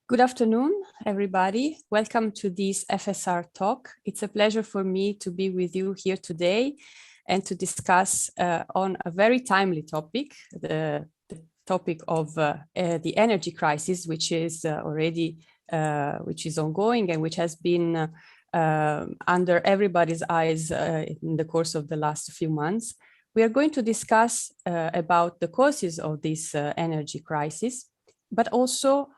Good afternoon, everybody. Welcome to this FSR Talk. It's a pleasure for me to be with you here today and to discuss on a very timely topic, the topic of the energy crisis, which is which is ongoing and which has been under everybody's eyes in the course of the last few months. We are going to discuss about the causes of this energy crisis, but also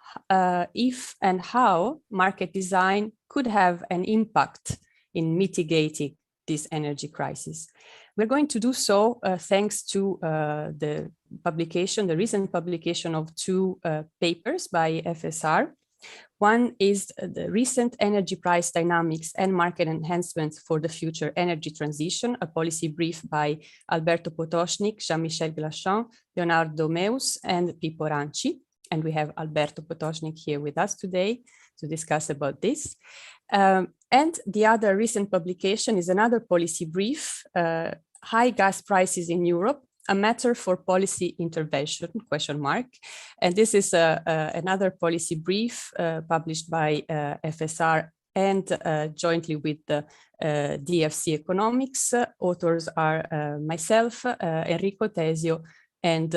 if and how market design could have an impact in mitigating this energy crisis. We're going to do so thanks to the recent publication of two papers by FSR. One is the recent energy price dynamics and market enhancements for the future energy transition, a policy brief by Alberto Potocznik, Jean-Michel Glachan, Leonardo Meus, and Pippo Ranci. And we have Alberto Potocznik here with us today to discuss about this. And the other recent publication is another policy brief, high gas prices in Europe, a matter for policy intervention, ? And this is another policy brief published by FSR and jointly with the DFC Economics. Authors are myself, Enrico Tesio, and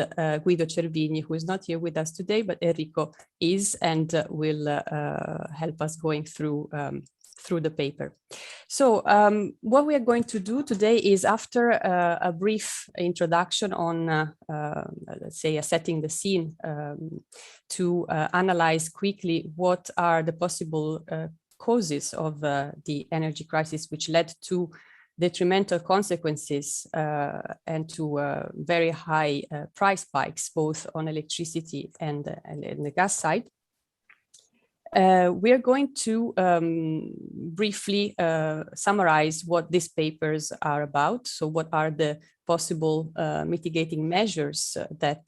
Guido Cervini, who is not here with us today, but Enrico is and will help us going through the paper. So what we are going to do today is, after a brief introduction on, let's say, setting the scene, to analyze quickly what are the possible causes of the energy crisis, which led to detrimental consequences and to very high price spikes, both on electricity and the gas side. We are going to briefly summarize what these papers are about. So what are the possible mitigating measures that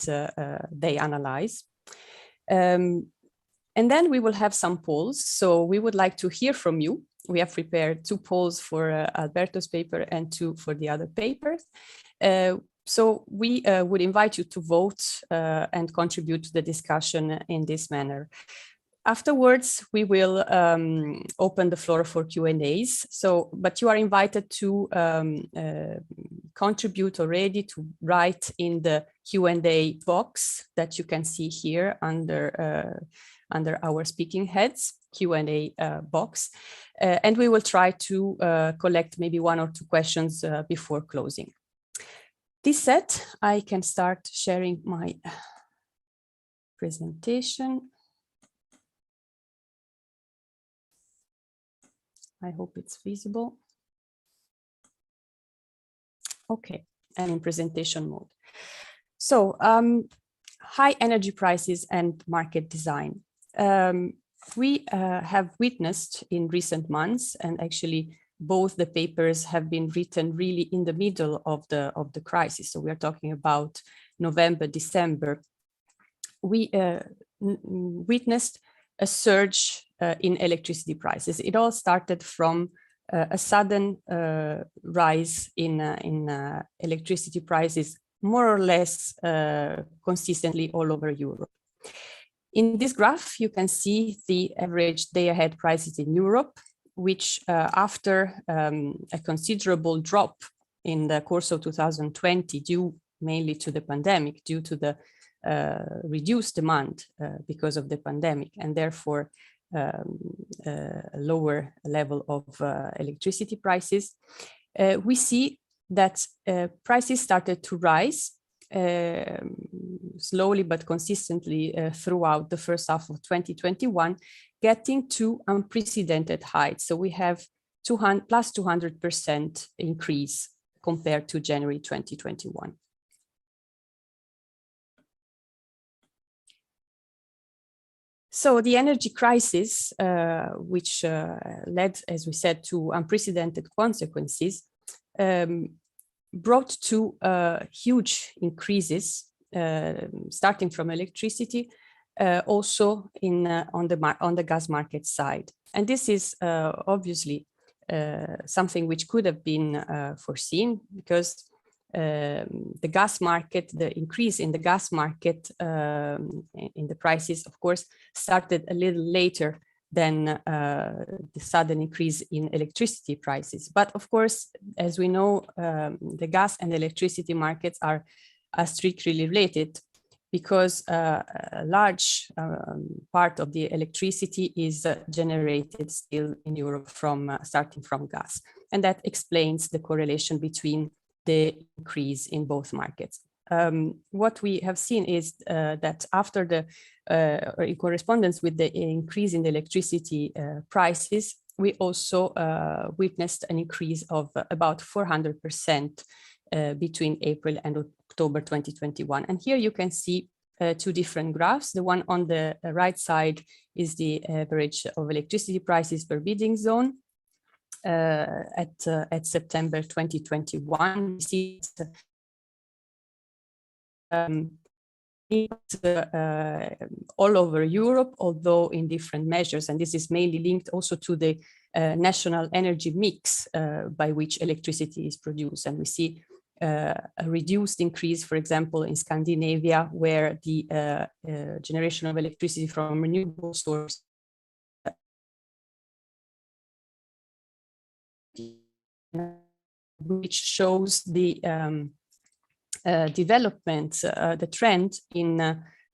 they analyze. And then we will have some polls. So we would like to hear from you. We have prepared two polls for Alberto's paper and two for the other papers. So we would invite you to vote and contribute to the discussion in this manner. Afterwards, we will open the floor for Q&As. So, but you are invited to contribute already, to write in the Q&A box that you can see here under our speaking heads, Q&A box. And we will try to collect maybe one or two questions before closing. This said, I can start sharing my presentation. I hope it's visible. Okay, and in presentation mode. So high energy prices and market design. We have witnessed in recent months, and actually both the papers have been written really in the middle of the crisis. So we are talking about November, December. We witnessed a surge in electricity prices. It all started from a sudden rise in electricity prices, more or less consistently all over Europe. In this graph, you can see the average day-ahead prices in Europe, which after a considerable drop in the course of 2020, due mainly to the pandemic, due to the reduced demand because of the pandemic, and therefore a lower level of electricity prices, we see that prices started to rise slowly but consistently throughout the first half of 2021, getting to unprecedented heights. So we have plus 200% increase compared to January 2021. So the energy crisis, which led, as we said, to unprecedented consequences, brought to huge increases, starting from electricity, also on the gas market side. And this is obviously something which could have been foreseen, because the gas market, the increase in the gas market in the prices, of course, started a little later than the sudden increase in electricity prices. But of course, as we know, the gas and electricity markets are strictly related, because a large part of the electricity is generated still in Europe from starting from gas. And that explains the correlation between the increase in both markets. What we have seen is that after the, or in correspondence with the increase in the electricity prices, we also witnessed an increase of about 400% between April and October 2021. And here you can see two different graphs. The one on the right side is the average of electricity prices per bidding zone at September 2021. We see all over Europe, although in different measures, and this is mainly linked also to the national energy mix by which electricity is produced. And we see a reduced increase, for example, in Scandinavia, where the generation of electricity from renewable sources which shows the development, the trend in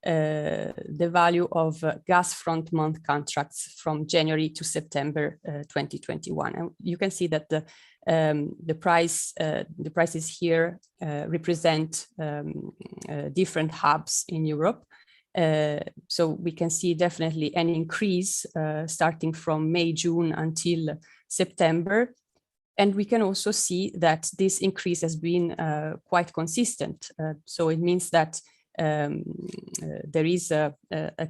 the value of gas front month contracts from January to September 2021. And you can see that the prices here represent different hubs in Europe. So we can see definitely an increase starting from May, June until September. And we can also see that this increase has been quite consistent. So it means that there is a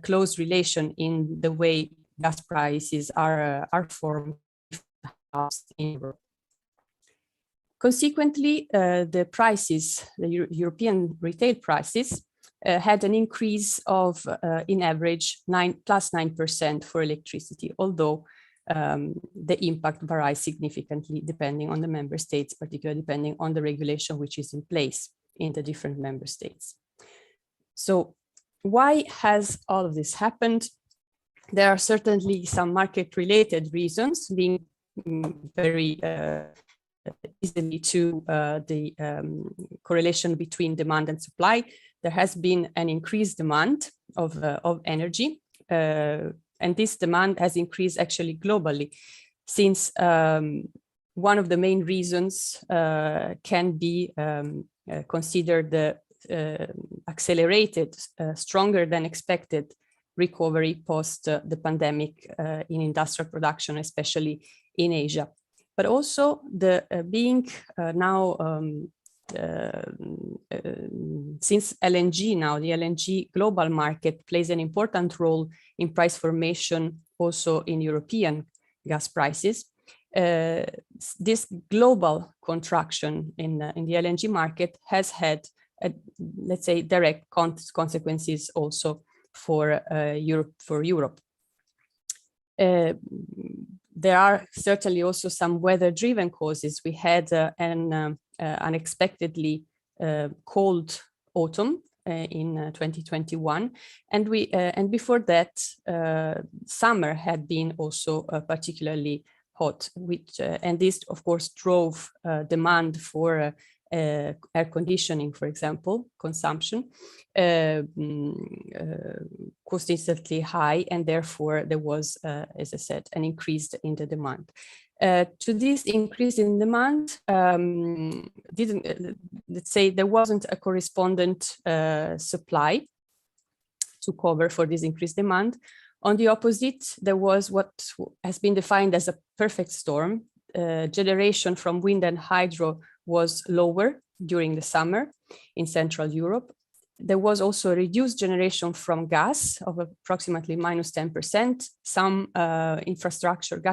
close relation in the way gas prices are formed in Europe. Consequently, the prices, the European retail prices, had an increase of, in average, plus 9% for electricity, although the impact varies significantly depending on the member states, particularly depending on the regulation which is in place in the different member states. So why has all of this happened? There are certainly some market-related reasons linked very easily to the correlation between demand and supply. There has been an increased demand of energy, and this demand has increased actually globally, since one of the main reasons can be considered the accelerated, stronger than expected recovery post the pandemic in industrial production, especially in Asia. But also the being now, since LNG now, the LNG global market plays an important role in price formation also in European gas prices. This global contraction in the LNG market has had, let's say, direct consequences also for Europe. There are certainly also some weather-driven causes. We had an unexpectedly cold autumn in 2021, and before that, summer had been also particularly hot, which and this, of course, drove demand for air conditioning, for example, consumption, consistently high, and therefore there was, as I said, an increase in the demand. To this increase in demand, let's say there wasn't a correspondent supply to cover for this increased demand. On the opposite, there was what has been defined as a perfect storm. Generation from wind and hydro was lower during the summer in Central Europe. There was also a reduced generation from gas of approximately minus 10%. Some gas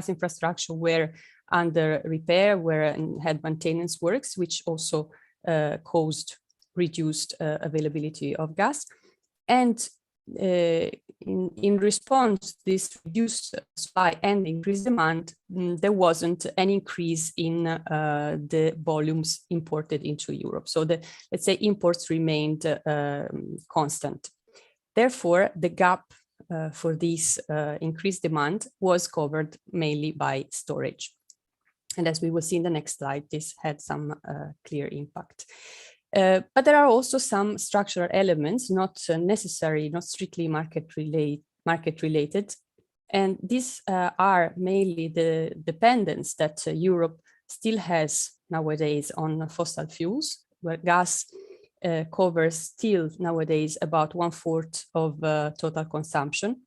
infrastructure were under repair, had maintenance works, which also caused reduced availability of gas. And in response to this reduced supply and increased demand, there wasn't an increase in the volumes imported into Europe. So let's say imports remained constant. Therefore, the gap for this increased demand was covered mainly by storage. And as we will see in the next slide, this had some clear impact. But there are also some structural elements, not necessary, not strictly market related. And these are mainly the dependence that Europe still has nowadays on fossil fuels, where gas covers still nowadays about 1/4 of total consumption.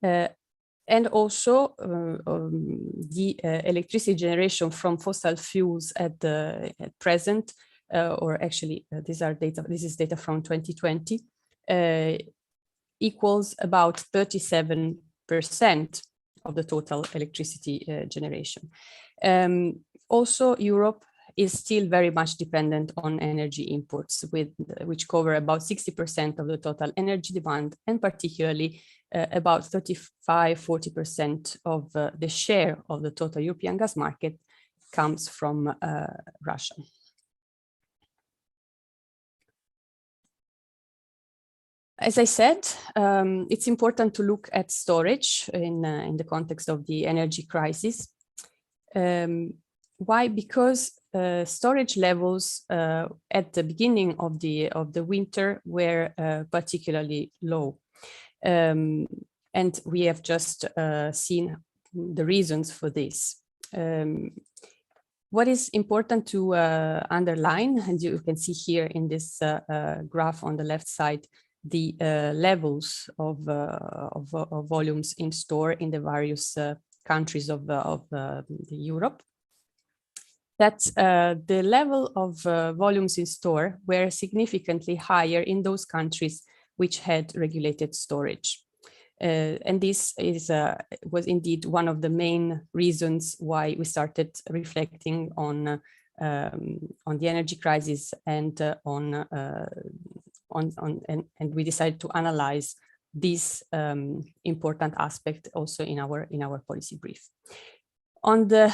And also the electricity generation from fossil fuels at present, or actually this is data from 2020, equals about 37% of the total electricity generation. Also, Europe is still very much dependent on energy imports, which cover about 60% of the total energy demand, and particularly about 35–40% of the share of the total European gas market comes from Russia. As I said, it's important to look at storage in the context of the energy crisis. Why? Because storage levels at the beginning of the winter were particularly low. And we have just seen the reasons for this. What is important to underline, and you can see here in this graph on the left side, the levels of volumes in store in the various countries of Europe, that the level of volumes in store were significantly higher in those countries which had regulated storage. And this was indeed one of the main reasons why we started reflecting on the energy crisis and and we decided to analyze this important aspect also in our policy brief. On the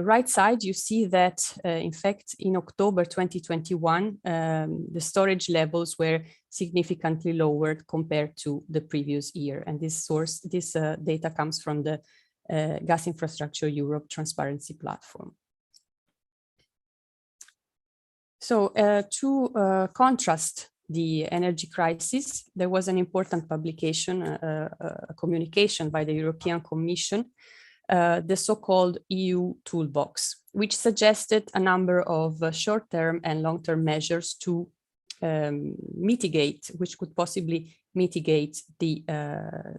right side, you see that, in fact, in October 2021, the storage levels were significantly lowered compared to the previous year. And this data comes from the Gas Infrastructure Europe Transparency Platform. So to contrast the energy crisis, there was an important publication, a communication by the European Commission, the so-called EU Toolbox, which suggested a number of short-term and long-term measures to which could possibly mitigate the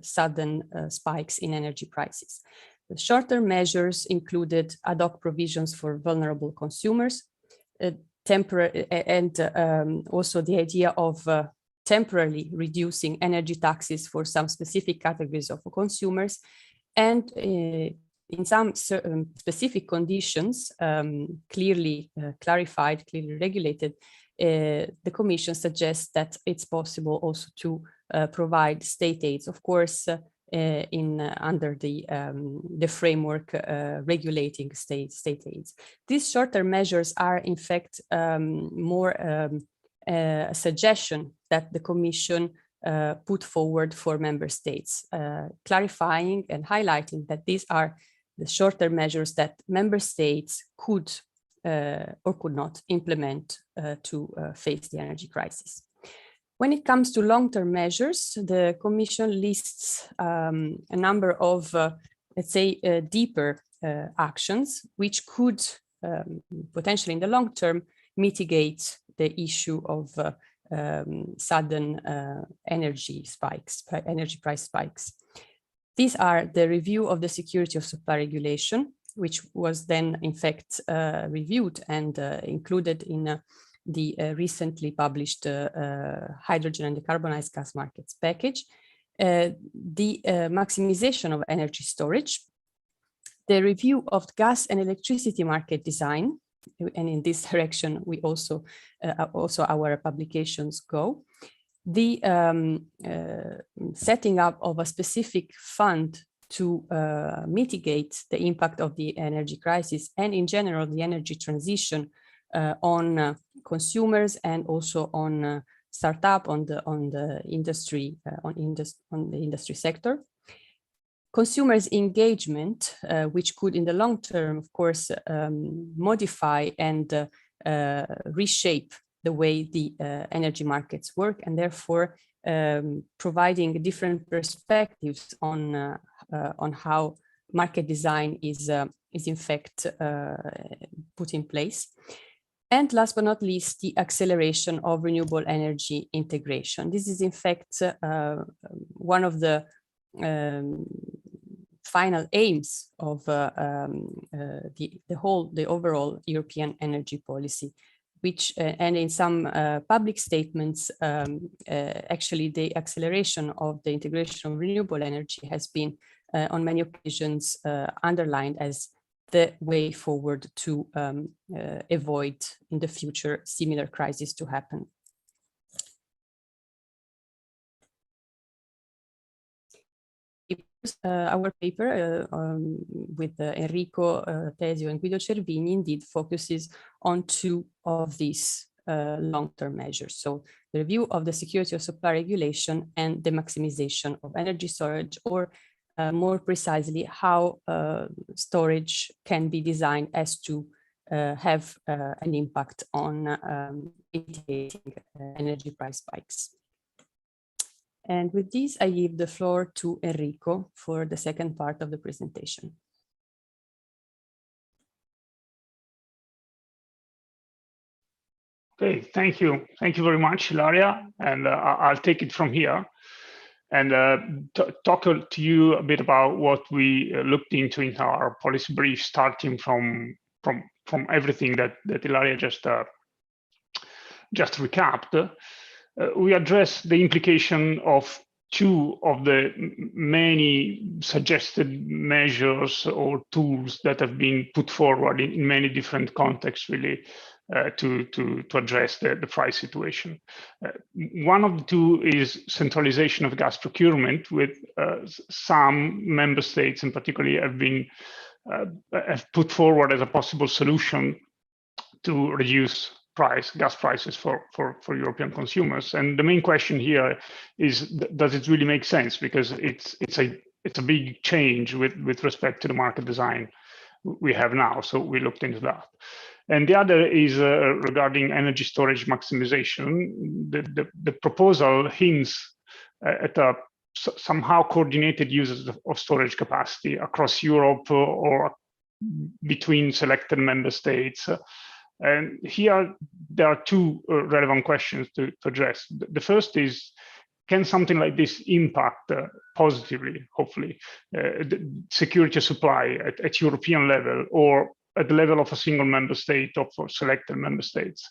sudden spikes in energy prices. The short-term measures included ad hoc provisions for vulnerable consumers, and also the idea of temporarily reducing energy taxes for some specific categories of consumers, and in some specific conditions, clearly clarified, clearly regulated, the Commission suggests that it's possible also to provide state aids, of course, under the framework regulating state aids. These shorter measures are, in fact, more a suggestion that the Commission put forward for member states, clarifying and highlighting that these are the shorter measures that member states could or could not implement to face the energy crisis. When it comes to long-term measures, the Commission lists a number of, let's say, deeper actions, which could potentially in the long term mitigate the issue of sudden energy price spikes. These are the review of the security of supply regulation, which was then in fact reviewed and included in the recently published Hydrogen and Decarbonized Gas Markets package, the maximization of energy storage, the review of gas and electricity market design, and in this direction we also our publications go, The setting up of a specific fund to mitigate the impact of the energy crisis and in general the energy transition on consumers and also on startup on the industry on the industry sector. Consumers' engagement, which could in the long term, of course, modify and reshape the way the energy markets work, and therefore providing different perspectives on how market design is in fact put in place. And last but not least, the acceleration of renewable energy integration. This is in fact one of the final aims of the overall European energy policy, which and in some public statements, actually the acceleration of the integration of renewable energy has been on many occasions underlined as the way forward to avoid in the future similar crises to happen. Our paper with Enrico Tesio and Guido Cervini indeed focuses on two of these long-term measures. So the review of the security of supply regulation and the maximization of energy storage, or more precisely, how storage can be designed as to have an impact on mitigating energy price spikes. And with this, I give the floor to Enrico for the second part of the presentation. Okay, thank you. Thank you very much, Hilaria. And I'll take it from here and talk to you a bit about what we looked into in our policy brief, starting from everything that Hilaria just recapped. We address the implication of two of the many suggested measures or tools that have been put forward in many different contexts, really, to address the price situation. One of the two is centralization of gas procurement, with some member states in particular have put forward as a possible solution to reduce gas prices for European consumers. And the main question here is, does it really make sense? Because it's a big change with respect to the market design we have now. So we looked into that. And the other is regarding energy storage maximization. The proposal hints at a somehow coordinated uses of storage capacity across Europe or between selected member states. And here there are two relevant questions to address. The first is, can something like this impact positively, hopefully, the security of supply at European level or at the level of a single member state or for selected member states?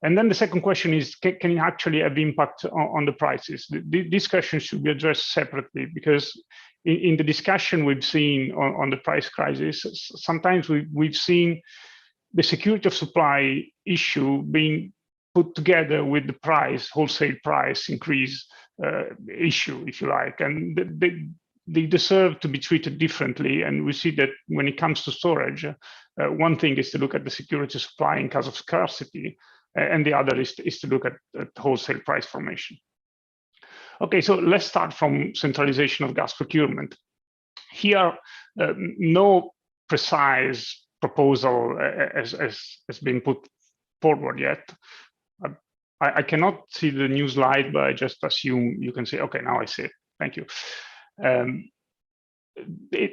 And then the second question is, can it actually have impact on the prices? This question should be addressed separately, because in the discussion we've seen on the price crisis, sometimes we've seen the security of supply issue being put together with the price, wholesale price increase issue, if you like, and they deserve to be treated differently. And we see that when it comes to storage, one thing is to look at the security of supply in case of scarcity, and the other is to look at wholesale price formation. Okay, so let's start from centralization of gas procurement. Here, no precise proposal has been put forward yet. I cannot see the new slide, but I just assume you can say, okay, now I see it. Thank you.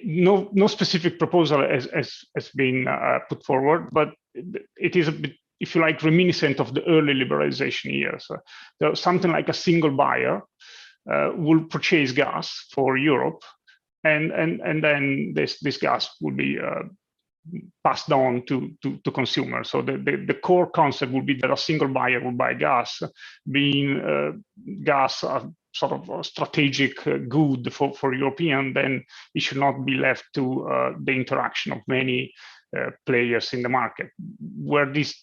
No specific proposal has been put forward, but it is a bit, if you like, reminiscent of the early liberalization years. So something like a single buyer will purchase gas for Europe, and then this gas will be passed on to consumers. So the core concept would be that a single buyer will buy gas, being gas sort of a strategic good for European, then it should not be left to the interaction of many players in the market, where this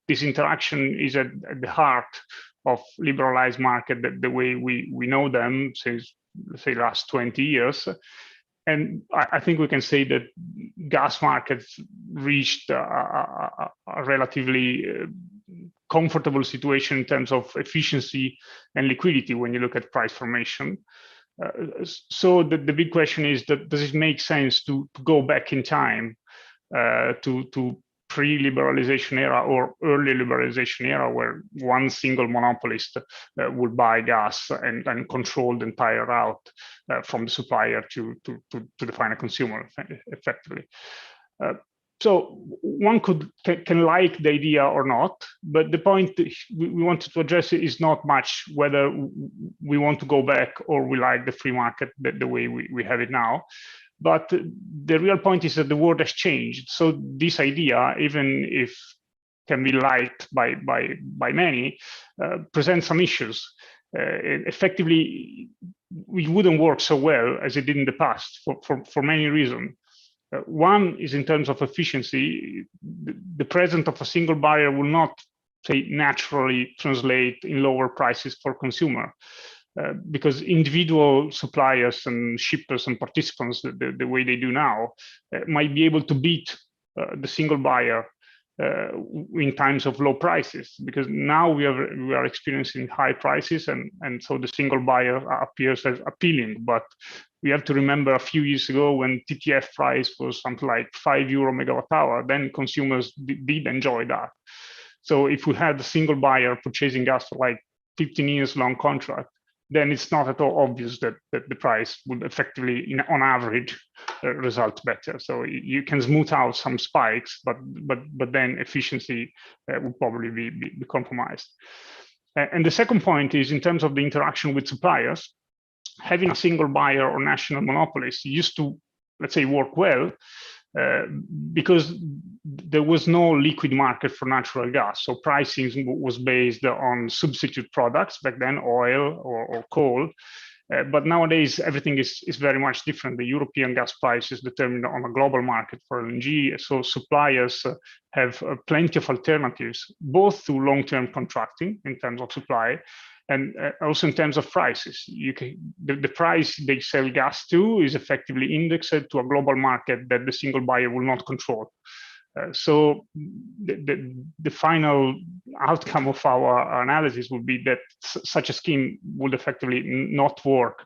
interaction is at the heart of liberalized market the way we know them since, let's say, last 20 years. And I think we can say that gas markets reached a relatively comfortable situation in terms of efficiency and liquidity when you look at price formation. So the big question is that does it make sense to go back in time to pre-liberalization era or early liberalization era, where one single monopolist would buy gas and control the entire route from the supplier to the final consumer, effectively. So one can like the idea or not, but the point we wanted to address is not much whether we want to go back or we like the free market the way we have it now. But the real point is that the world has changed. So this idea, even if can be liked by many, presents some issues. Effectively, we wouldn't work so well as it did in the past for many reasons. One is in terms of efficiency. The presence of a single buyer will not, say, naturally translate in lower prices for consumer. Because individual suppliers and shippers and participants, the way they do now, might be able to beat the single buyer in times of low prices. Because now we are experiencing high prices, and so the single buyer appears as appealing. But we have to remember a few years ago when TTF price was something like €5 megawatt hour, then consumers did enjoy that. So if we had a single buyer purchasing gas for like 15 years long contract, then it's not at all obvious that the price would effectively, on average, result better. So you can smooth out some spikes, but then efficiency would probably be compromised. And the second point is in terms of the interaction with suppliers, having a single buyer or national monopolist used to, let's say, work well, because there was no liquid market for natural gas. So pricing was based on substitute products, back then oil or coal. But nowadays, everything is very much different. The European gas price is determined on a global market for LNG. So suppliers have plenty of alternatives, both through long-term contracting in terms of supply, and also in terms of prices. The price they sell gas to is effectively indexed to a global market that the single buyer will not control. So the final outcome of our analysis would be that such a scheme would effectively not work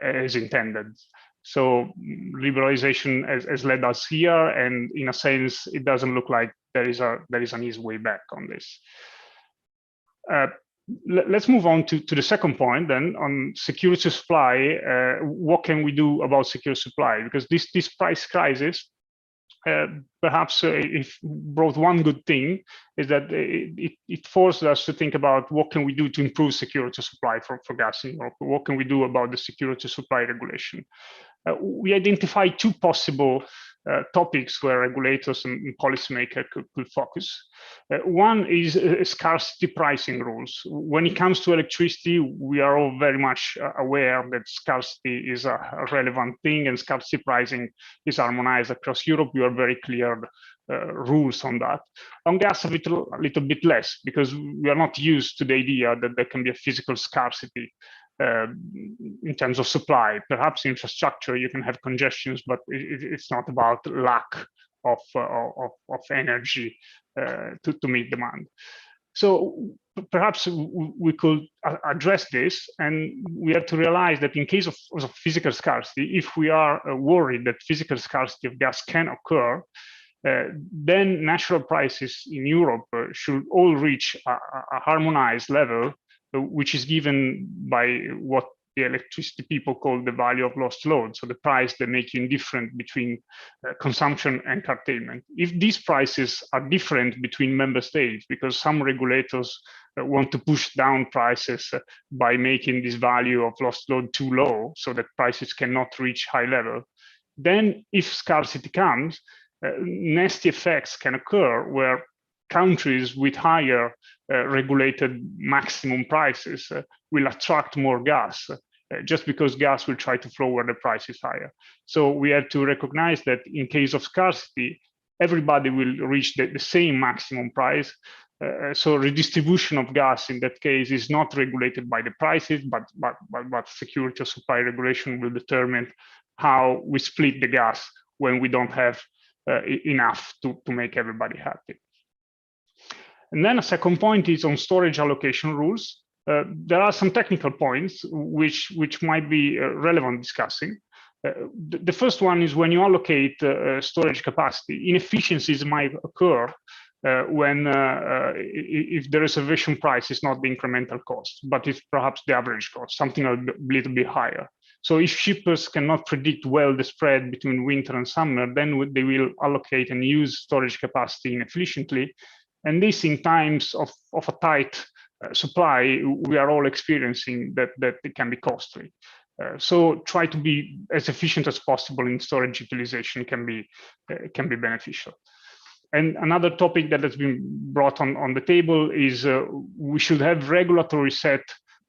as intended. So liberalization has led us here, and in a sense, it doesn't look like there is an easy way back on this. Let's move on to the second point then on security supply. What can we do about secure supply? Because this price crisis perhaps if brought one good thing is that it forced us to think about what can we do to improve security supply for gas in Europe. What can we do about the security supply regulation? We identified two possible topics where regulators and policymakers could focus. One is scarcity pricing rules. When it comes to electricity, we are all very much aware that scarcity is a relevant thing, and scarcity pricing is harmonized across Europe. We are very clear rules on that. On gas, a little bit less, because we are not used to the idea that there can be a physical scarcity in terms of supply. Perhaps infrastructure, you can have congestions, but it's not about lack of energy to meet demand. So perhaps we could address this, and we have to realize that in case of physical scarcity, if we are worried that physical scarcity of gas can occur, then natural prices in Europe should all reach a harmonized level, which is given by what the electricity people call the value of lost load, so the price they make indifferent between consumption and curtailment. If these prices are different between member states, because some regulators want to push down prices by making this value of lost load too low, so that prices cannot reach high level, then if scarcity comes, nasty effects can occur where countries with higher regulated maximum prices will attract more gas, just because gas will try to flow where the price is higher. So we have to recognize that in case of scarcity, everybody will reach the same maximum price, So redistribution of gas in that case is not regulated by the prices, but security of supply regulation will determine how we split the gas when we don't have enough to make everybody happy. And then a second point is on storage allocation rules. There are some technical points which might be relevant discussing. The first one is when you allocate storage capacity, inefficiencies might occur when if the reservation price is not the incremental cost, but it's perhaps the average cost, something a little bit higher. So if shippers cannot predict well the spread between winter and summer, then they will allocate and use storage capacity inefficiently. And this in times of a tight supply, we are all experiencing that it can be costly. So try to be as efficient as possible in storage utilization can be beneficial. And another topic that has been brought on the table is we should have regulatory set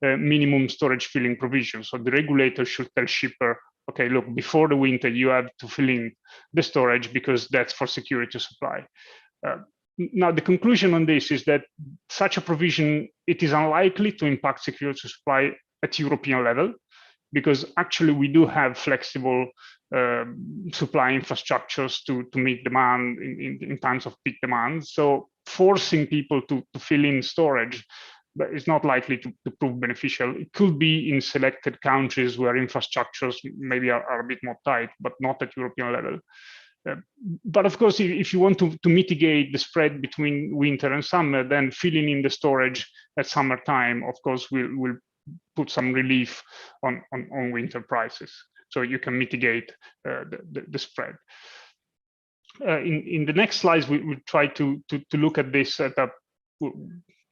minimum storage filling provisions. So the regulator should tell shipper, okay, look, before the winter, you have to fill in the storage because that's for security of supply. Now, the conclusion on this is that such a provision, it is unlikely to impact security of supply at European level, because actually we do have flexible supply infrastructures to meet demand in times of peak demand. So forcing people to fill in storage is not likely to prove beneficial. It could be in selected countries where infrastructures maybe are a bit more tight, but not at European level. But of course, if you want to mitigate the spread between winter and summer, then filling in the storage at summertime, of course, will put some relief on winter prices. So you can mitigate the spread. In the next slides, we try to look at this with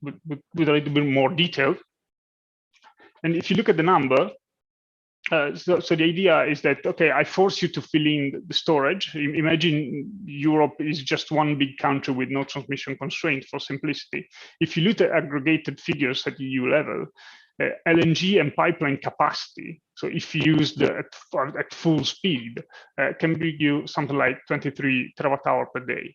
a little bit more detail. And if you look at the number, so the idea is that, okay, I force you to fill in the storage. Imagine Europe is just one big country with no transmission constraint for simplicity. If you look at aggregated figures at EU level, LNG and pipeline capacity, so if used at full speed, can bring you something like 23 terawatt-hour per day.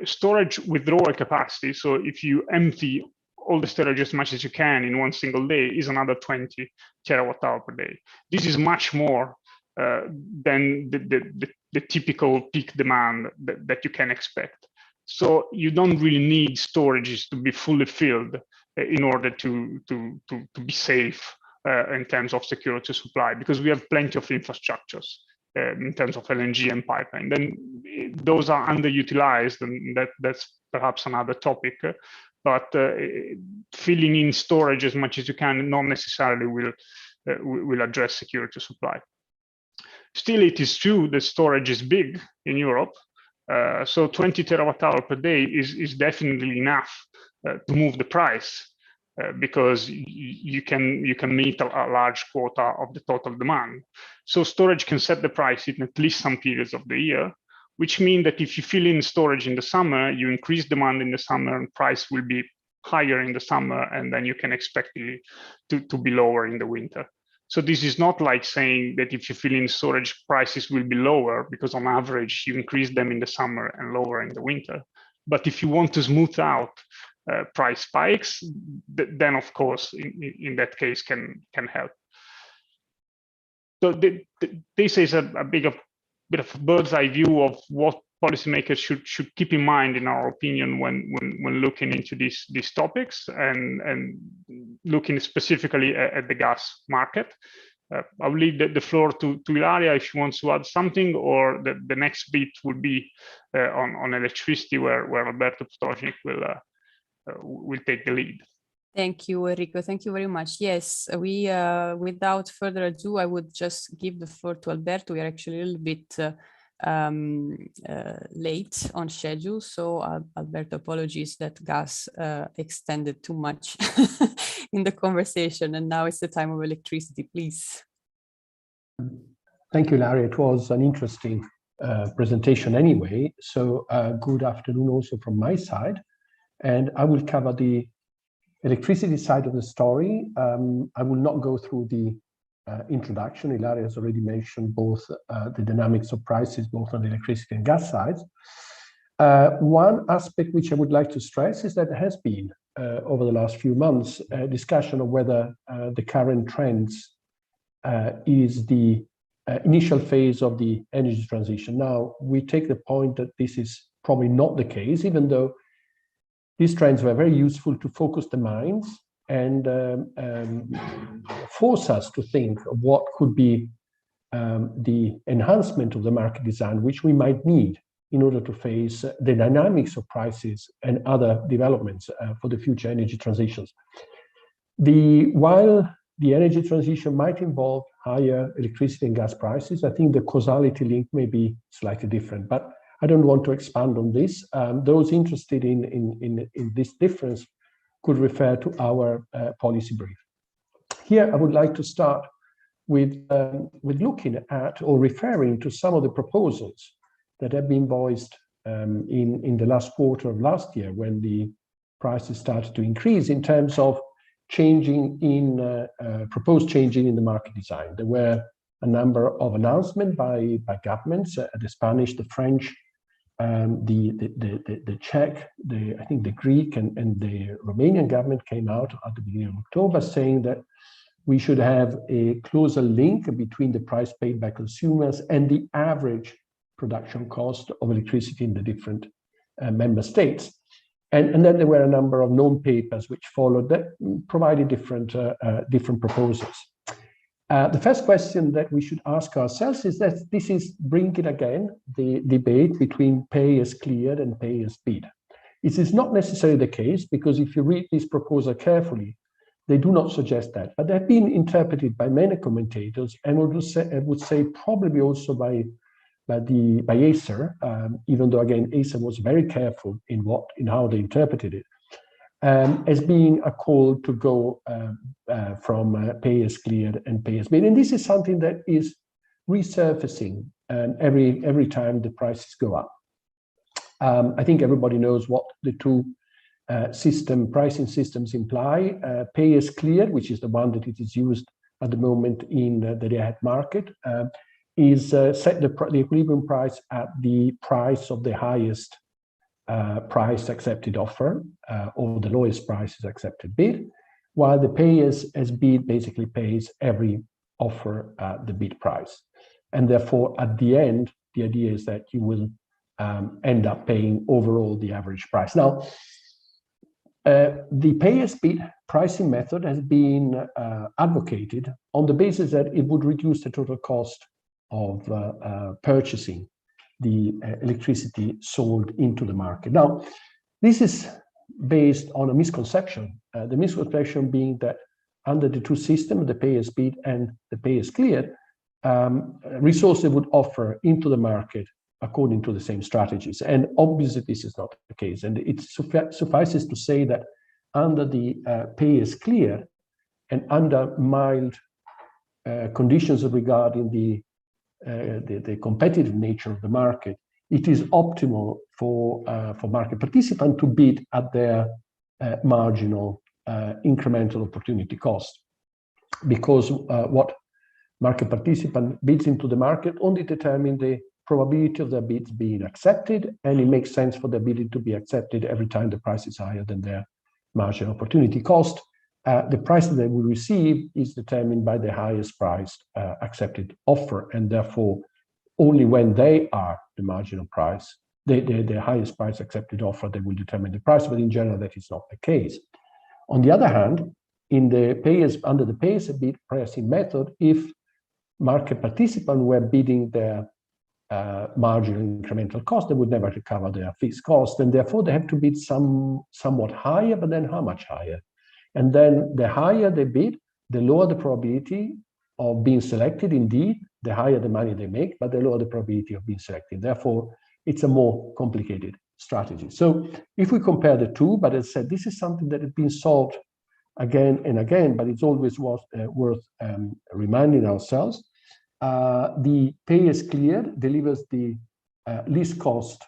Storage withdrawal capacity, so if you empty all the storage as much as you can in one single day, is another 20 terawatt-hour per day. This is much more than the typical peak demand that you can expect. So you don't really need storages to be fully filled in order to be safe in terms of security of supply, because we have plenty of infrastructures in terms of LNG and pipeline. Then those are underutilized, and that's perhaps another topic. But filling in storage as much as you can not necessarily will address security of supply. Still, it is true that storage is big in Europe. So 20 terawatt-hour per day is definitely enough to move the price because you can meet a large quota of the total demand. So storage can set the price in at least some periods of the year, which means that if you fill in storage in the summer, you increase demand in the summer and price will be higher in the summer, and then you can expect it to be lower in the winter. So this is not like saying that if you fill in storage, prices will be lower, because on average, you increase them in the summer and lower in the winter. But if you want to smooth out price spikes, then of course, in that case, can help. So this is a bit of a bird's eye view of what policymakers should keep in mind, in our opinion, when looking into these topics and looking specifically at the gas market. I'll leave the floor to Ilaria if she wants to add something, or the next bit would be on electricity, where Alberto Potocnik will take the lead. Thank you, Enrico. Thank you very much. Yes, we, without further ado, I would just give the floor to Alberto. We are actually a little bit late on schedule. So Alberto, apologies that gas extended too much in the conversation. And now it's the time of electricity, please. Thank you, Larry. It was an interesting presentation anyway. So good afternoon also from my side. And I will cover the electricity side of the story. I will not go through the introduction. Ilaria has already mentioned both the dynamics of prices, both on the electricity and gas sides. One aspect which I would like to stress is that there has been, over the last few months, a discussion of whether the current trends is the initial phase of the energy transition. Now, we take the point that this is probably not the case, even though these trends were very useful to focus the minds and force us to think of what could be the enhancement of the market design, which we might need in order to face the dynamics of prices and other developments for the future energy transitions. While the energy transition might involve higher electricity and gas prices, I think the causality link may be slightly different, but I don't want to expand on this. Those interested in this difference could refer to our policy brief. Here, I would like to start with looking at or referring to some of the proposals that have been voiced in the last quarter of last year, when the prices started to increase, in terms of proposed changing in the market design. There were a number of announcements by governments, the Spanish, the French, the Czech, I think the Greek and the Romanian government came out at the beginning of October saying that we should have a closer link between the price paid by consumers and the average production cost of electricity in the different member states. And then there were a number of non-papers which followed that provided different proposals. The first question that we should ask ourselves is that this is bringing again the debate between pay as cleared and pay as bid. This is not necessarily the case, because if you read this proposal carefully, they do not suggest that, but they've been interpreted by many commentators, and I would say probably also by Acer, even though again Acer was very careful in how they interpreted it, as being a call to go from pay as cleared and pay as bid. And this is something that is resurfacing every time the prices go up. I think everybody knows what the two pricing systems imply. Pay as cleared, which is the one that it is used at the moment in the day-ahead market, is set the equilibrium price at the price of the highest price accepted offer, or the lowest price is accepted bid, while the pay as bid basically pays every offer at the bid price. And therefore, at the end, the idea is that you will end up paying overall the average price. Now, the pay as bid pricing method has been advocated on the basis that it would reduce the total cost of purchasing the electricity sold into the market. Now, this is based on a misconception. The misconception being that under the two systems, the pay as bid and the pay as cleared, resources would offer into the market according to the same strategies. And obviously, this is not the case. And it suffices to say that under the pay as cleared and under mild conditions regarding the competitive nature of the market, it is optimal for market participants to bid at their marginal incremental opportunity cost, because what market participant bids into the market only determine the probability of their bids being accepted, and it makes sense for their bidding to be accepted every time the price is higher than their marginal opportunity cost. The price that they will receive is determined by the highest priced accepted offer, and therefore only when they are the marginal price, the highest price accepted offer, they will determine the price. But in general, that is not the case. On the other hand, under the pay as bid pricing method, if market participants were bidding their marginal incremental cost, they would never recover their fixed cost, and therefore they have to bid somewhat higher. But then how much higher? And then the higher they bid, the lower the probability of being selected. Indeed, the higher the money they make, but the lower the probability of being selected. Therefore, it's a more complicated strategy. So if we compare the two, but as I said, this is something that has been solved again and again, but it's always worth reminding ourselves. The pay as cleared delivers the least cost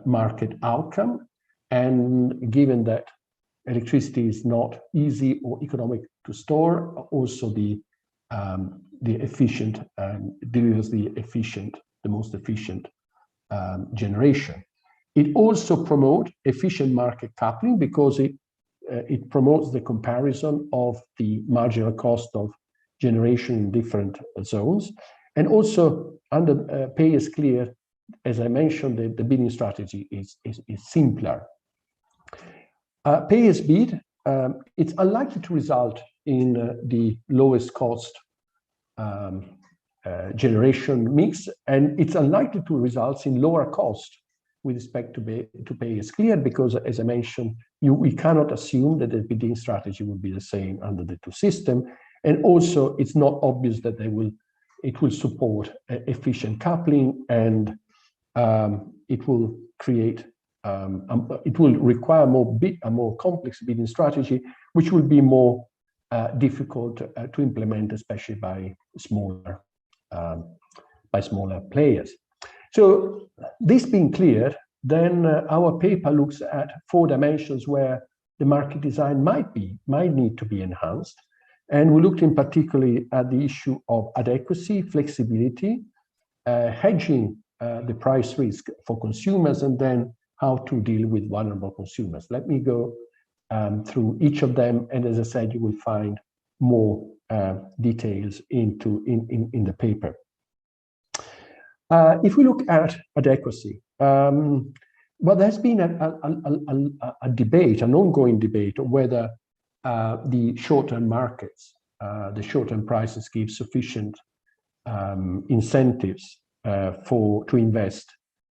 market outcome, and given that electricity is not easy or economic to store, also the efficient delivers the most efficient generation. It also promotes efficient market coupling because it promotes the comparison of the marginal cost of generation in different zones. And also under pay as clear, as I mentioned, the bidding strategy is simpler. Pay as bid, it's unlikely to result in the lowest cost generation mix, and it's unlikely to result in lower cost with respect to pay as clear, because as I mentioned, we cannot assume that the bidding strategy will be the same under the two systems. And also it's not obvious that it will support efficient coupling, and it will create it will require a more complex bidding strategy, which will be more difficult to implement, especially by smaller players. So this being clear, then our paper looks at 4 dimensions where the market design might need to be enhanced. And we looked in particularly at the issue of adequacy, flexibility, hedging the price risk for consumers, and then how to deal with vulnerable consumers. Let me go through each of them, and as I said, you will find more details in the paper. If we look at adequacy, well, there's been a debate, an ongoing debate, on whether the short-term markets, the short-term prices give sufficient incentives to invest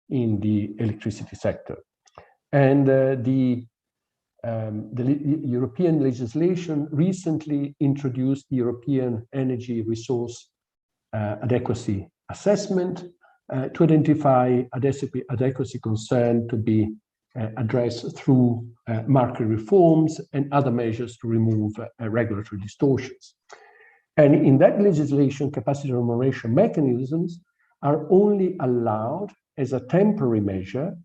in the electricity sector. And the European legislation recently introduced the European Energy Resource Adequacy Assessment to identify adequacy concern to be addressed through market reforms and other measures to remove regulatory distortions. And in that legislation, capacity remuneration mechanisms are only allowed as a temporary measure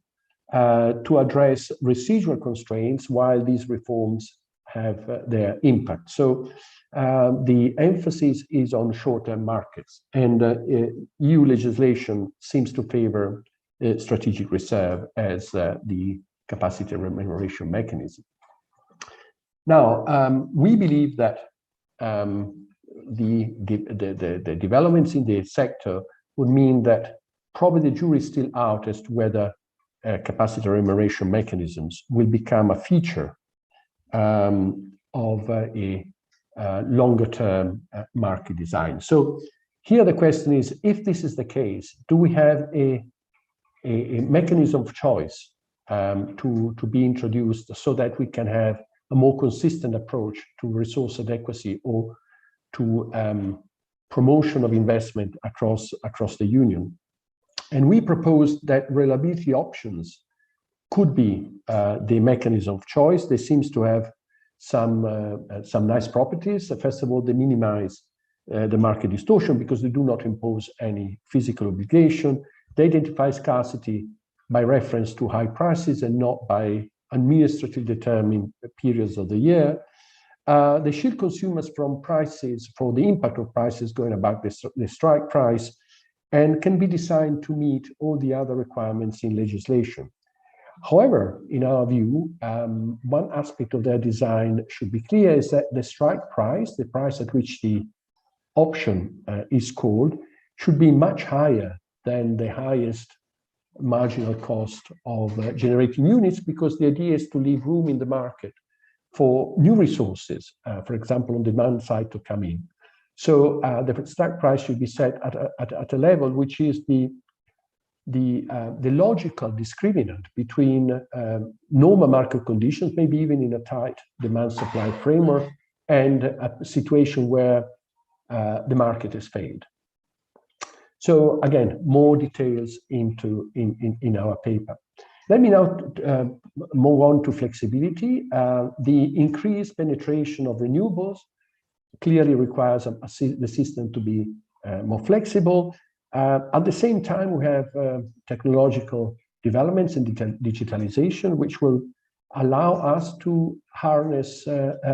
to address residual constraints while these reforms have their impact. So the emphasis is on short-term markets, and EU legislation seems to favor strategic reserve as the capacity remuneration mechanism. Now, we believe that the developments in the sector would mean that probably the jury is still out as to whether capacity remuneration mechanisms will become a feature of a longer-term market design. So here the question is, if this is the case, do we have a mechanism of choice to be introduced so that we can have a more consistent approach to resource adequacy or to promotion of investment across the Union? And we proposed that reliability options could be the mechanism of choice. They seem to have some nice properties. First of all, they minimize the market distortion because they do not impose any physical obligation. They identify scarcity by reference to high prices and not by administratively determined periods of the year. They shield consumers from prices, for the impact of prices going above the strike price, and can be designed to meet all the other requirements in legislation. However, in our view, one aspect of their design should be clear, is that the strike price, the price at which the option is called, should be much higher than the highest marginal cost of generating units, because the idea is to leave room in the market for new resources, for example, on demand side, to come in. So the strike price should be set at a level which is the logical discriminant between normal market conditions, maybe even in a tight demand-supply framework, and a situation where the market has failed. So again, more details in our paper. Let me now move on to flexibility. The increased penetration of renewables clearly requires the system to be more flexible. At the same time, we have technological developments in digitalization, which will allow us to harness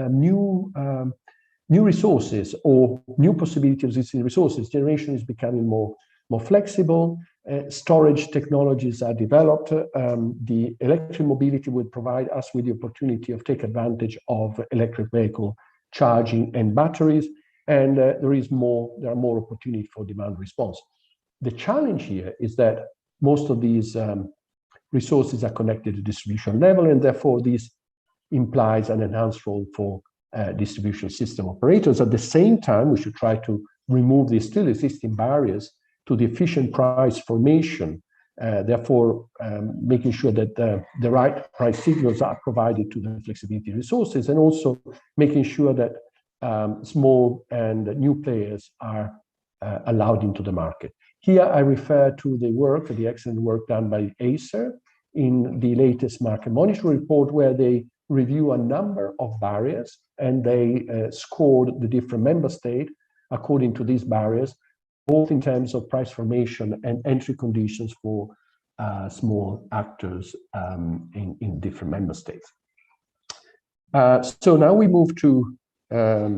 new resources or new possibilities of existing resources. Generation is becoming more flexible. storage technologies are developed, the electric mobility will provide us with the opportunity of take advantage of electric vehicle charging and batteries, and there are more opportunities for demand response. The challenge here is that most of these resources are connected to distribution level, and therefore this implies an enhanced role for distribution system operators. At the same time, we should try to remove the still existing barriers to the efficient price formation, therefore making sure that the right price signals are provided to the flexibility resources, and also making sure that small and new players are allowed into the market. Here I refer to the excellent work done by Acer in the latest market monitoring report, where they review a number of barriers and they scored the different member states according to these barriers, both in terms of price formation and entry conditions for small actors in different member states. So now we move to let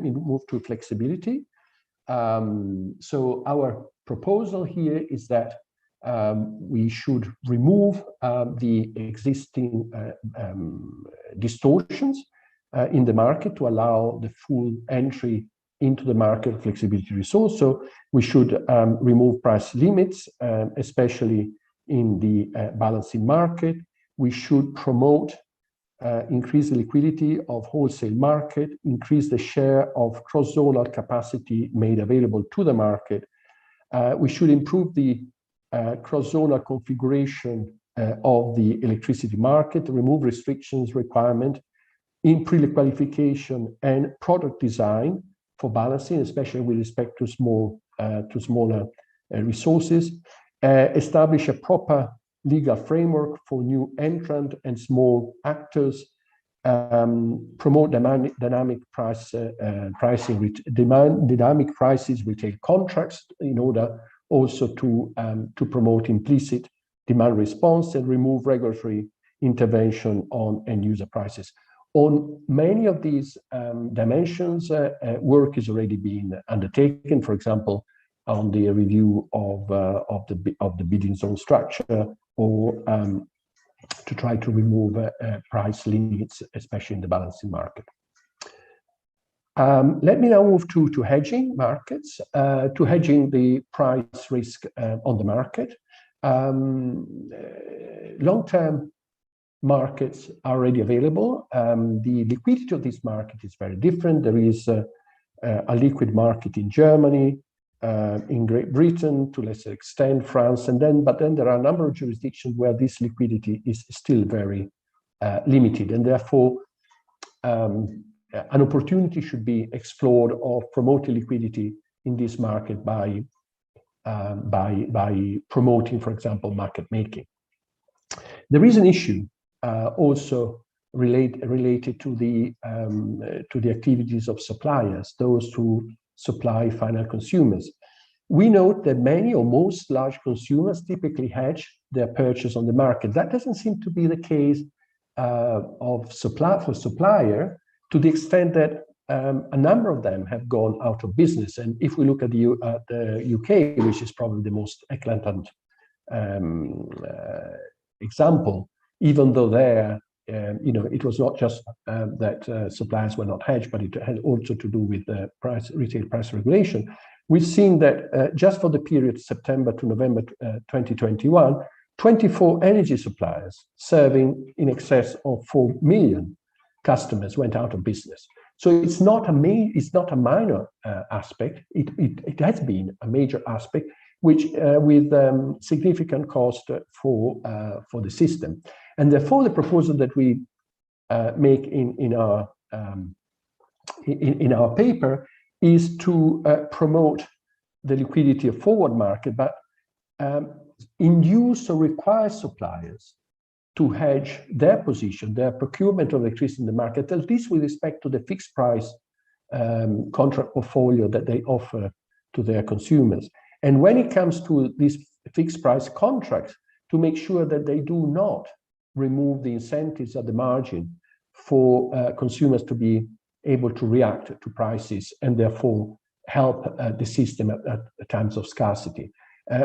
me move to flexibility. So our proposal here is that we should remove the existing distortions in the market to allow the full entry into the market flexibility resource. So we should remove price limits, especially in the balancing market. We should promote increase the liquidity of wholesale market, increase the share of cross-zonal capacity made available to the market. We should improve the cross-zonal configuration of the electricity market, remove restrictions requirement in pre-qualification and product design for balancing, especially with respect to smaller resources. Establish a proper legal framework for new entrant and small actors. Promote dynamic prices, retail contracts, in order also to promote implicit demand response, and remove regulatory intervention on end user prices. On many of these dimensions, work is already being undertaken. For example, on the review of the bidding zone structure, or to try to remove price limits, especially in the balancing market. Let me now move to hedging markets, to hedging the price risk on the market. Long-term markets are already available. The liquidity of this market is very different. There is a liquid market in Germany, in Great Britain, to a lesser extent, France, but then there are a number of jurisdictions where this liquidity is still very limited, and therefore an opportunity should be explored of promoting liquidity in this market by promoting, for example, market making. There is an issue also related to the activities of suppliers, those who supply final consumers. We note that many or most large consumers typically hedge their purchase on the market. That doesn't seem to be the case for supplier, to the extent that a number of them have gone out of business. And if we look at the UK, which is probably the most eclatant example, even though there, it was not just that suppliers were not hedged, but it had also to do with retail price regulation. We've seen that just for the period September to November 2021, 24 energy suppliers serving in excess of 4 million customers went out of business. So it's not a minor aspect. It has been a major aspect, which with significant cost for the system. And therefore, the proposal that we make in our paper is to promote the liquidity of forward market, but induce or require suppliers to hedge their position, their procurement of electricity in the market, at least with respect to the fixed price contract portfolio that they offer to their consumers. And when it comes to these fixed price contracts, to make sure that they do not remove the incentives at the margin for consumers to be able to react to prices, and therefore help the system at times of scarcity.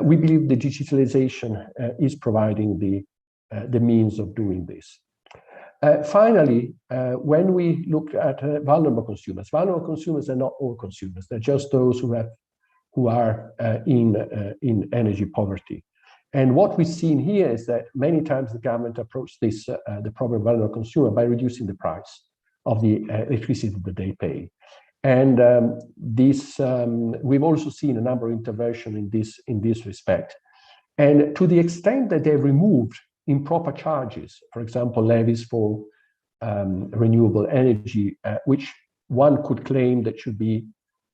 We believe the digitalization is providing the means of doing this. Finally, when we look at vulnerable consumers are not all consumers. They're just those who are in energy poverty. And what we've seen here is that many times the government approached this the problem of vulnerable consumer by reducing the price of the electricity that they pay. And we've also seen a number of interventions in this respect. And to the extent that they removed improper charges, for example, levies for renewable energy, which one could claim that should be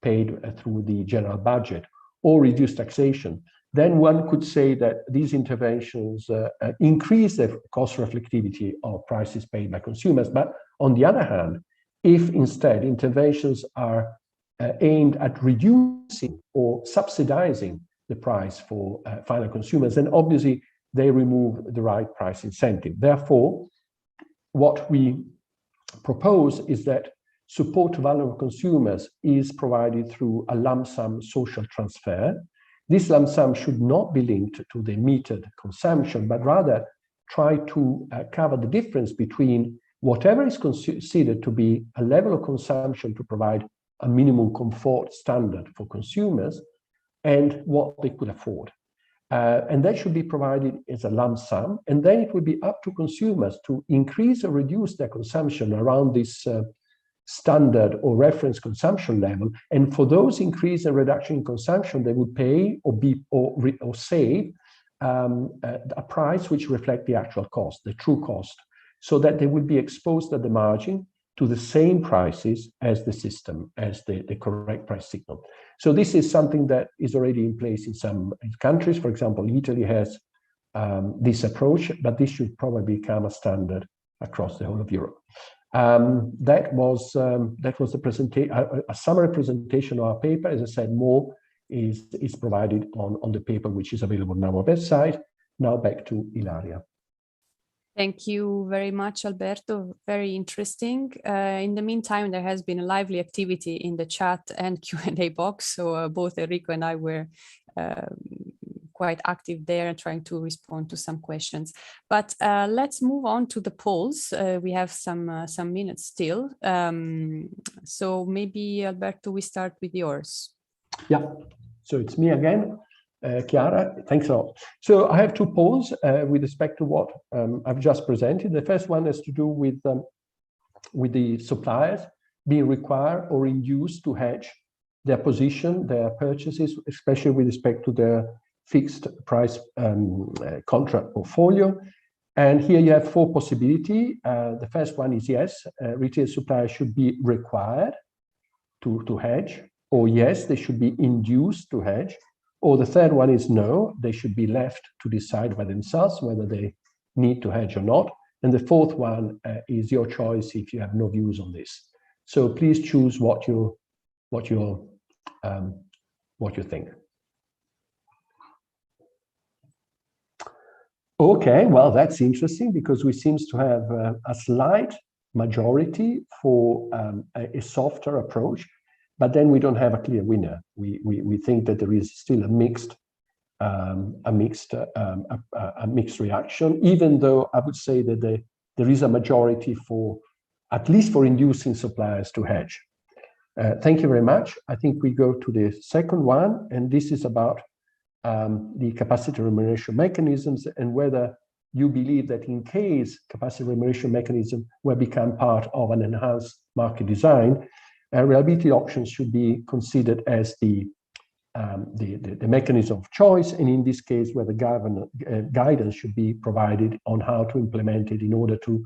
paid through the general budget, or reduced taxation, then one could say that these interventions increase the cost reflectivity of prices paid by consumers. But on the other hand, if instead interventions are aimed at reducing or subsidizing the price for final consumers, then obviously they remove the right price incentive. Therefore, what we propose is that support to vulnerable consumers is provided through a lump sum social transfer. This lump sum should not be linked to the metered consumption, but rather try to cover the difference between whatever is considered to be a level of consumption to provide a minimum comfort standard for consumers and what they could afford. And that should be provided as a lump sum, and then it would be up to consumers to increase or reduce their consumption around this standard or reference consumption level. And for those increase and reduction in consumption, they would pay or save a price which reflect the actual cost, the true cost, so that they would be exposed at the margin to the same prices as the system, as the correct price signal. So this is something that is already in place in some countries. For example, Italy has this approach, but this should probably become a standard across the whole of Europe. That was a summary presentation of our paper. As I said, more is provided on the paper, which is available on our website. Now back to Ilaria. Thank you very much, Alberto. Very interesting. In the meantime, there has been a lively activity in the chat and Q&A box. So both Enrico and I were quite active there, trying to respond to some questions. But let's move on to the polls. We have some minutes still. So maybe, Alberto, we start with yours. Yeah, so it's me again. Chiara, thanks a lot. So I have two polls with respect to what I've just presented. The first one has to do with the suppliers being required or induced to hedge their position, their purchases, especially with respect to their fixed price contract portfolio. And here you have four possibilities. The first one is yes, retail suppliers should be required to hedge, or yes, they should be induced to hedge. Or the third one is no, they should be left to decide by themselves whether they need to hedge or not. And the fourth one is your choice if you have no views on this. So please choose what you think. Okay, well, that's interesting because we seem to have a slight majority for a softer approach. But then we don't have a clear winner. We think that there is still a mixed reaction, even though I would say that there is a majority for, at least for inducing suppliers to hedge. Thank you very much. I think we go to the second one, and this is about the capacity remuneration mechanisms and whether you believe that in case capacity remuneration mechanism will become part of an enhanced market design, reliability options should be considered as the mechanism of choice, and in this case, where the guidance should be provided on how to implement it in order to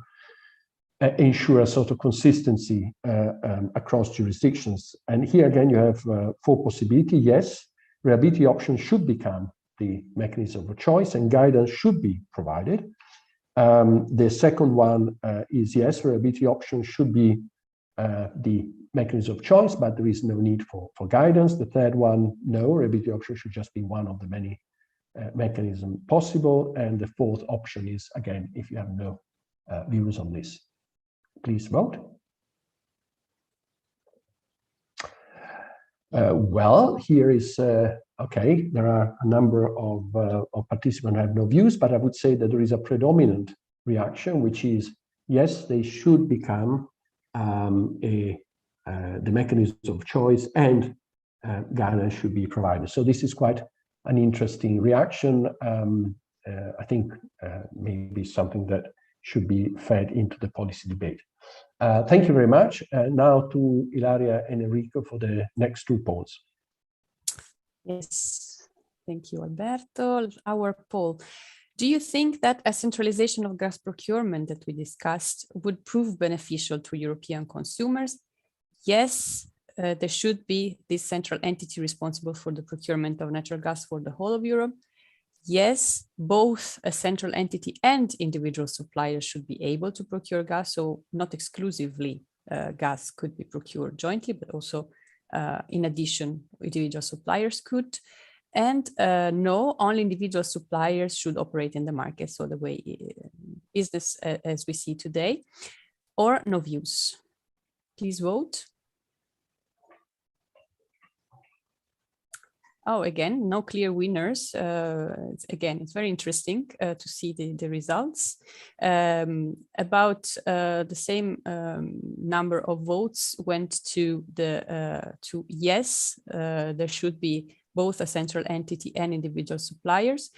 ensure a sort of consistency across jurisdictions. And here again, you have four possibilities. Yes, reliability options should become the mechanism of choice, and guidance should be provided. The second one is yes, reliability options should be the mechanism of choice, but there is no need for guidance. The third one, no, reliability option should just be one of the many mechanisms possible. And the fourth option is, again, if you have no views on this, please vote. Well, here is, okay, there are a number of participants who have no views, but I would say that there is a predominant reaction, which is, yes, they should become the mechanism of choice, and guidance should be provided. So this is quite an interesting reaction. I think maybe something that should be fed into the policy debate. Thank you very much. Now to Ilaria and Enrico for the next 2 polls. Yes, thank you, Alberto. Our poll. Do you think that a centralization of gas procurement that we discussed would prove beneficial to European consumers? Yes, there should be this central entity responsible for the procurement of natural gas for the whole of Europe. Yes, both a central entity and individual suppliers should be able to procure gas, so not exclusively gas could be procured jointly, but also in addition, individual suppliers could. And no, only individual suppliers should operate in the market, so the way business as we see today, or no views. Please vote. Oh, again, no clear winners. Again, it's very interesting to see the results. About the same number of votes went to to yes, there should be both a central entity and individual suppliers,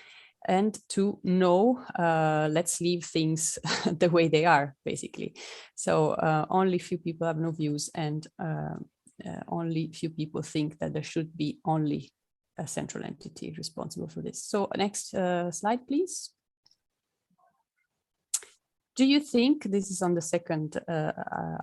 and to no, let's leave things the way they are, basically. So only few people have no views, and only few people think that there should be only a central entity responsible for this. So next slide, please. Do you think, this is on the second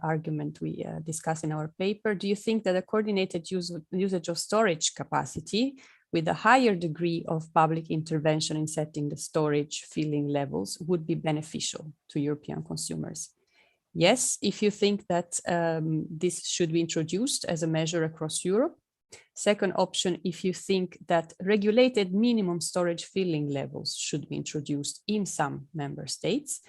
argument we discuss in our paper, do you think that a coordinated usage of storage capacity with a higher degree of public intervention in setting the storage filling levels would be beneficial to European consumers? Yes, if you think that this should be introduced as a measure across Europe. Second option, if you think that regulated minimum storage filling levels should be introduced in some member states.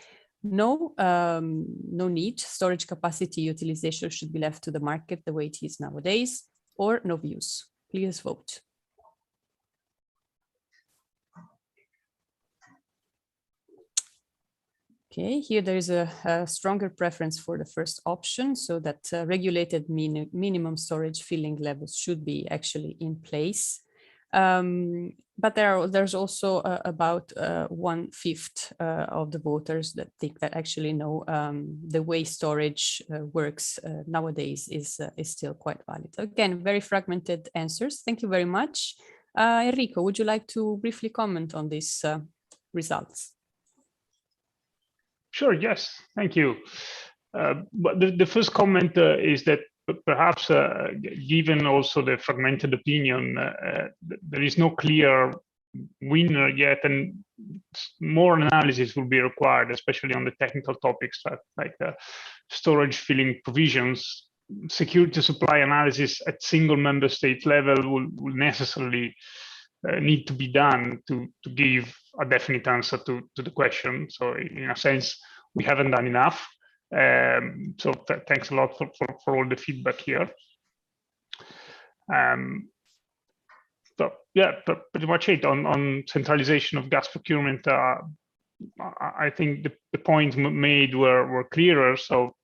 No, no need. Storage capacity utilization should be left to the market the way it is nowadays, or no views. Please vote. Okay, here there is a stronger preference for the first option, so that regulated minimum storage filling levels should be actually in place. But there's also about 1/5 of the voters that think that actually no, the way storage works nowadays is still quite valid. Again, very fragmented answers. Thank you very much. Enrico, would you like to briefly comment on these results? Sure, yes, thank you. But the first comment is that perhaps given also the fragmented opinion, there is no clear winner yet, and more analysis will be required, especially on the technical topics like storage filling provisions. Security supply analysis at single member state level will necessarily need to be done to give a definite answer to the question. So in a sense, we haven't done enough. So thanks a lot for all the feedback here. So yeah, pretty much it on centralization of gas procurement. I think the points made were clearer. So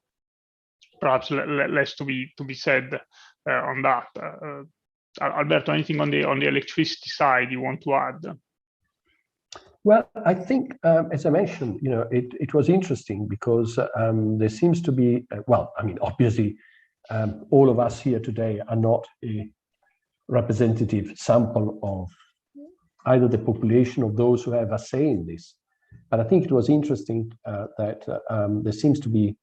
perhaps less to be said on that. Alberto, anything on the electricity side you want to add? Well, I think, as I mentioned, you know, it was interesting because there seems to be, well, I mean, obviously, all of us here today are not a representative sample of either the population or those who have a say in this. But I think it was interesting that there seems to be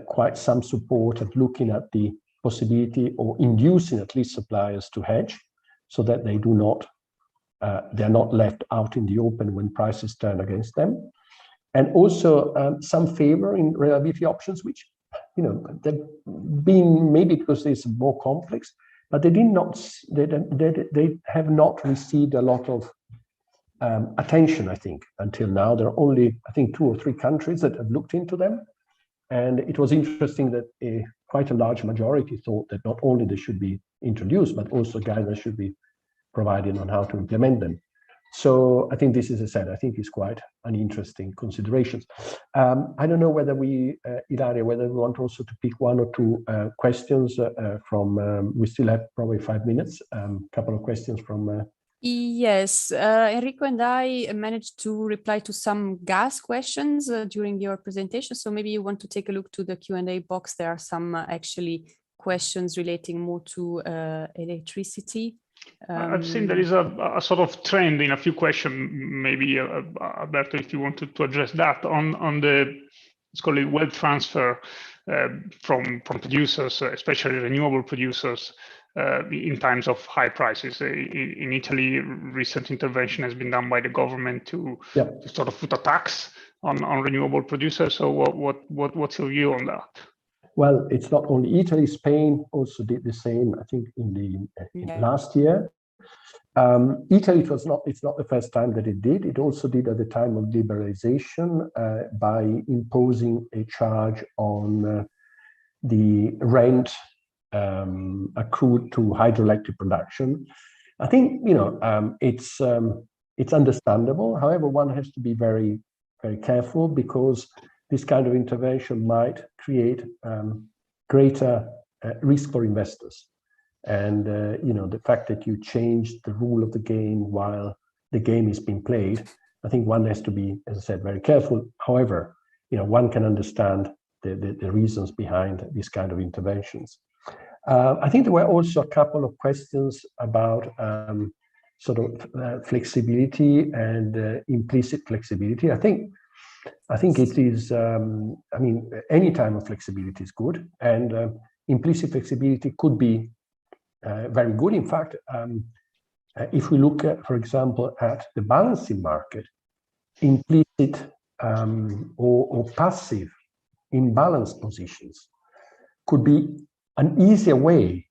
quite some support at looking at the possibility or inducing at least suppliers to hedge so that they do not, they're not left out in the open when prices turn against them. And also some favor in reliability options, which, you know, they've been maybe because it's more complex, but they have not received a lot of attention, I think, until now. There are only, I think, 2 or 3 countries that have looked into them. And it was interesting that quite a large majority thought that not only there should be introduced, but also guidance should be provided on how to implement them. So I think this, as I said, I think is quite an interesting consideration. I don't know whether we, Ilaria, whether we want also to pick one or two questions from, we still have probably 5 minutes, couple of questions from... Yes, Enrico and I managed to reply to some gas questions during your presentation. So maybe you want to take a look to the Q&A box. There are some actually questions relating more to electricity. I've seen there is a sort of trend in a few questions, maybe Alberto, if you wanted to address that on the, let's call it wealth transfer from producers, especially renewable producers, in times of high prices. In Italy, recent intervention has been done by the government to sort of put a tax on renewable producers. So what's your view on that? Well, it's not only Italy, Spain also did the same, I think, in last year. Italy, it's not the first time that it did. It also did at the time of liberalization by imposing a charge on the rent accrued to hydroelectric production. I think, it's understandable. However, one has to be very, very careful because this kind of intervention might create greater risk for investors. And, the fact that you change the rule of the game while the game is being played, I think one has to be, as I said, very careful. However, one can understand the reasons behind these kind of interventions. I think there were also a couple of questions about sort of flexibility and implicit flexibility. I think it is, any time of flexibility is good, and implicit flexibility could be very good. In fact, if we look at, for example, at the balancing market, implicit or passive imbalance positions could be an easier way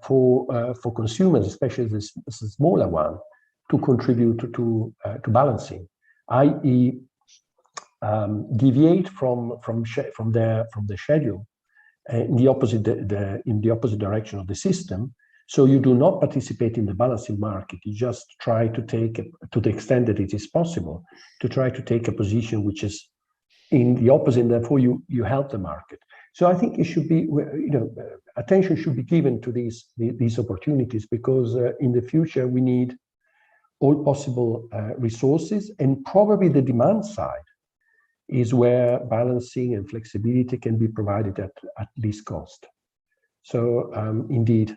for consumers, especially the smaller one, to contribute to balancing, i.e., deviate from the schedule in the opposite direction of the system. So you do not participate in the balancing market. You just try to take, to the extent that it is possible, to try to take a position which is in the opposite, and therefore you help the market. So I think it should be, attention should be given to these opportunities, because in the future we need all possible resources, and probably the demand side is where balancing and flexibility can be provided at least cost. So indeed,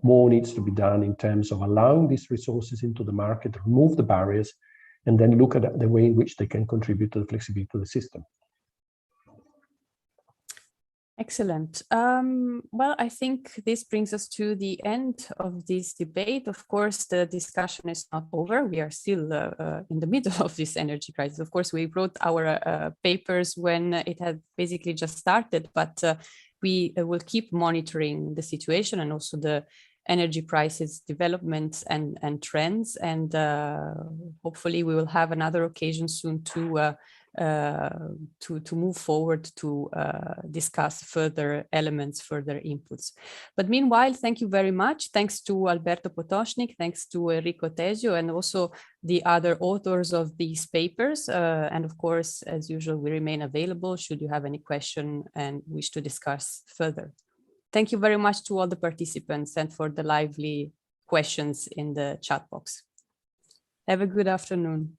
more needs to be done in terms of allowing these resources into the market, remove the barriers, and then look at the way in which they can contribute to the flexibility of the system. Excellent. Well, I think this brings us to the end of this debate. Of course, the discussion is not over. We are still in the middle of this energy crisis. Of course, we wrote our papers when it had basically just started, but we will keep monitoring the situation and also the energy prices developments and trends. And hopefully we will have another occasion soon to move forward to discuss further elements, further inputs. But meanwhile, thank you very much. Thanks to Alberto Potočnik, thanks to Enrico Tesio, and also the other authors of these papers. And of course, as usual, we remain available should you have any question and wish to discuss further. Thank you very much to all the participants and for the lively questions in the chat box. Have a good afternoon.